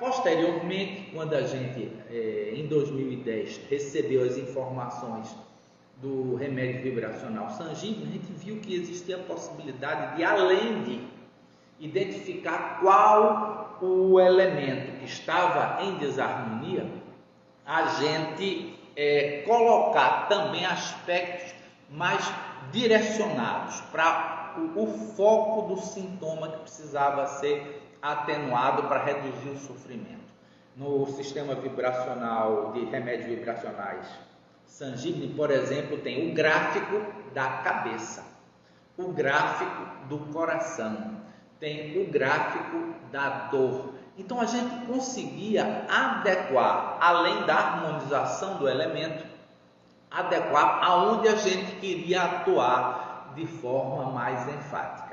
Posteriormente, quando a gente, em 2010, recebeu as informações do remédio vibracional Sangívoro, a gente viu que existia a possibilidade de, além de identificar qual o elemento que estava em desarmonia, a gente colocar também aspectos mais direcionados para o foco do sintoma que precisava ser atenuado para reduzir o sofrimento. No sistema vibracional de remédios vibracionais Sangívoro, por exemplo, tem o gráfico da cabeça, o gráfico do coração, tem o gráfico da dor. Então a gente conseguia adequar, além da harmonização do elemento, adequar aonde a gente queria atuar de forma mais enfática.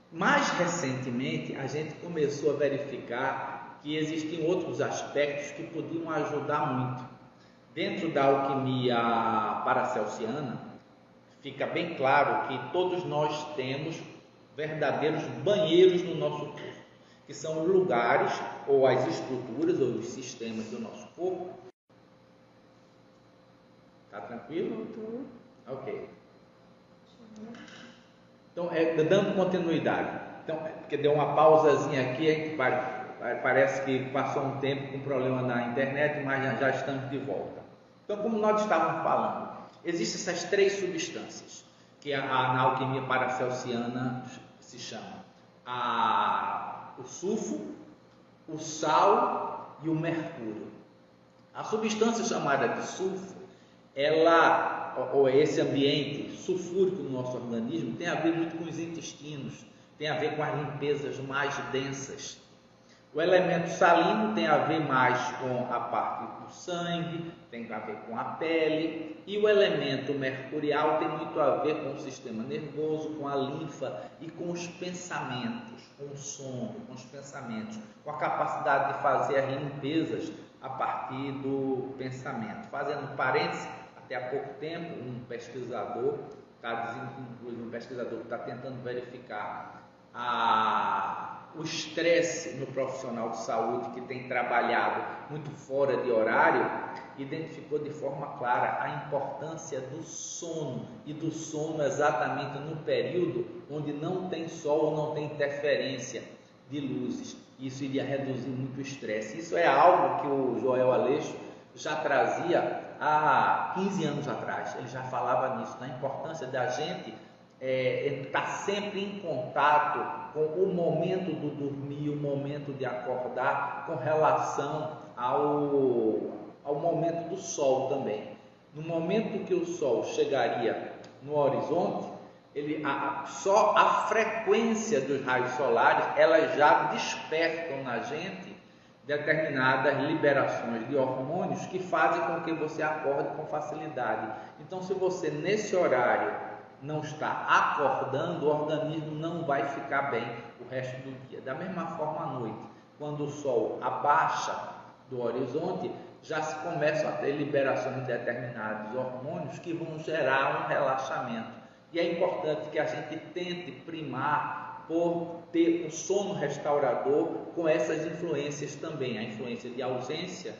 Mais recentemente, a gente começou a verificar que existem outros aspectos que podiam ajudar muito. Dentro da alquimia paracelsiana, fica bem claro que todos nós temos verdadeiros banheiros no nosso corpo, que são os lugares, ou as estruturas, ou os sistemas do nosso corpo. Tá tranquilo? Ok. Então, dando continuidade. Então, porque deu uma pausazinha aqui, parece que passou um tempo com problema na internet, mas já estamos de volta. Então, como nós estávamos falando, existem essas três substâncias que na alquimia paracelsiana se chama o sulfo, o sal e o mercúrio. A substância chamada de sulfo, ou esse ambiente sulfúrico no nosso organismo, tem a ver muito com os intestinos, tem a ver com as limpezas mais densas. O elemento salino tem a ver mais com a parte do sangue, tem a ver com a pele, e o elemento mercurial tem muito a ver com o sistema nervoso, com a linfa e com os pensamentos, com o sono, com os pensamentos, com a capacidade de fazer as limpezas a partir do pensamento. Fazendo um parênteses, até há pouco tempo, um pesquisador que está tentando verificar o estresse no profissional de saúde que tem trabalhado muito fora de horário, identificou de forma clara a importância do sono, e do sono exatamente no período onde não tem sol ou não tem interferência de luzes. Isso iria reduzir muito o estresse. Isso é algo que o Joel Aleixo já trazia há 15 anos atrás. Ele já falava nisso, na importância da gente estar sempre em contato com o momento do dormir, o momento de acordar, com relação ao momento do sol também. No momento que o sol chegaria no horizonte, só a frequência dos raios solares, elas já despertam na gente determinadas liberações de hormônios que fazem com que você acorde com facilidade. Então, se você nesse horário não está acordando, o organismo não vai ficar bem o resto do dia. Da mesma forma à noite, quando o sol abaixa do horizonte, já se começam a ter liberações de determinados hormônios que vão gerar um relaxamento. E é importante que a gente tente primar por ter um sono restaurador com essas influências também, a influência de ausência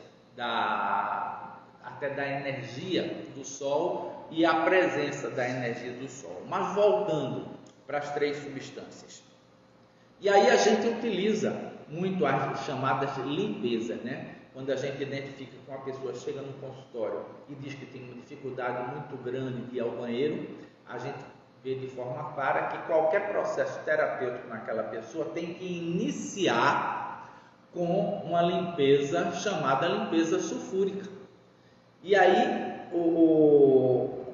até da energia do sol e a presença da energia do sol. Mas voltando para as três substâncias. E aí a gente utiliza muito as chamadas limpezas, né? Quando a gente identifica que uma pessoa chega no consultório e diz que tem uma dificuldade muito grande de ir ao banheiro, a gente vê de forma clara que qualquer processo terapêutico naquela pessoa tem que iniciar com uma limpeza chamada limpeza sulfúrica. E aí,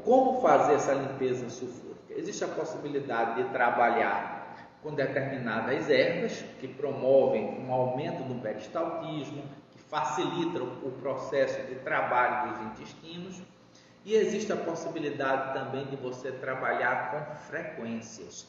como fazer essa limpeza sulfúrica? Existe a possibilidade de trabalhar com determinadas ervas que promovem um aumento do peristaltismo, que facilitam o processo de trabalho dos intestinos. E existe a possibilidade também de você trabalhar com frequências.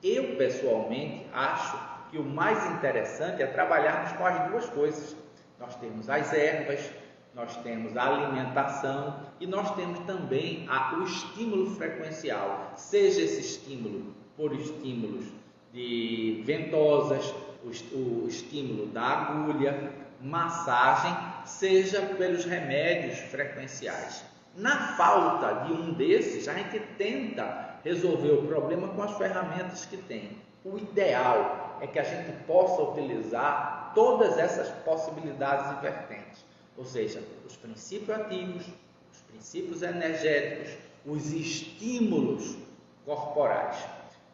Eu, pessoalmente, acho que o mais interessante é trabalharmos com as duas coisas. Nós temos as ervas, nós temos a alimentação e nós temos também o estímulo frequencial. Seja esse estímulo por estímulos de ventosas, o estímulo da agulha, massagem, seja pelos remédios frequenciais. Na falta de um desses, a gente tenta resolver o problema com as ferramentas que tem. O ideal é que a gente possa utilizar todas essas possibilidades e vertentes, ou seja, os princípios ativos, os princípios energéticos, os estímulos corporais.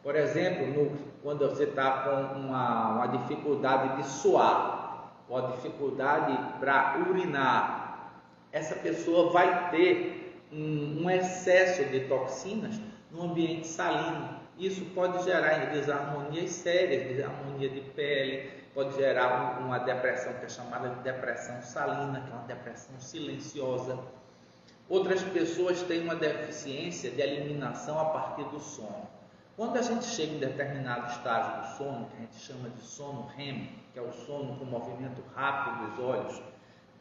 Por exemplo, quando você está com uma dificuldade de suar, ou a dificuldade para urinar, essa pessoa vai ter um excesso de toxinas no ambiente salino. Isso pode gerar desarmonias sérias, desarmonia de pele, pode gerar uma depressão que é chamada de depressão salina, que é uma depressão silenciosa. Outras pessoas têm uma deficiência de eliminação a partir do sono. Quando a gente chega em determinado estágio do sono, que a gente chama de sono REM, que é o sono com movimento rápido dos olhos,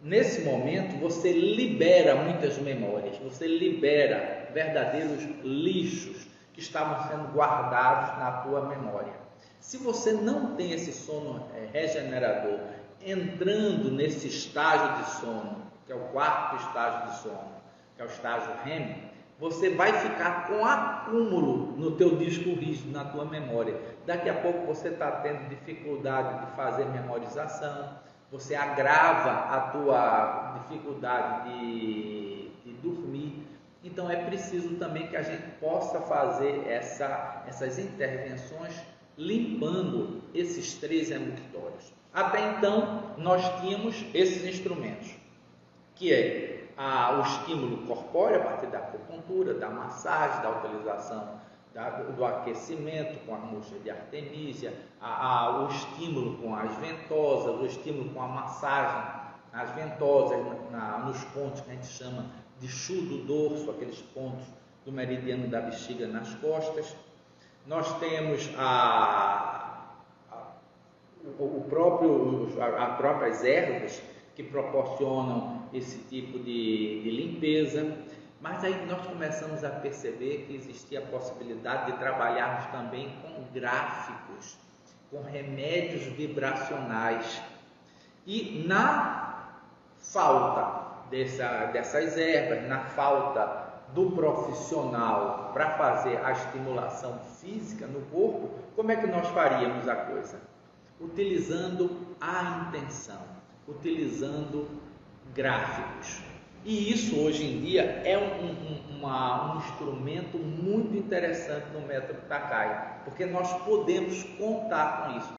nesse momento você libera muitas memórias, você libera verdadeiros lixos que estavam sendo guardados na tua memória. Se você não tem esse sono regenerador entrando nesse estágio de sono, que é o quarto estágio de sono, que é o estágio REM, você vai ficar com acúmulo no teu disco rígido, na tua memória. Daqui a pouco você está tendo dificuldade de fazer memorização, você agrava a tua dificuldade de dormir. Então é preciso também que a gente possa fazer essas intervenções limpando esses 3 emboctórios. Até então nós tínhamos esses instrumentos, que é o estímulo corpóreo a partir da acupuntura, da massagem, da utilização do aquecimento com a murcha de artemisia, o estímulo com as ventosas, o estímulo com a massagem, as ventosas nos pontos que a gente chama de chu do dorso, aqueles pontos do meridiano da bexiga nas costas. Nós temos as próprias ervas que proporcionam esse tipo de limpeza, mas aí nós começamos a perceber que existia a possibilidade de trabalharmos também com gráficos, com remédios vibracionais. E na falta dessas ervas, na falta do profissional para fazer a estimulação física no corpo, como é que nós faríamos a coisa? Utilizando a intenção, utilizando gráficos. E isso hoje em dia é um instrumento muito interessante no método Takai, porque nós podemos contar com isso.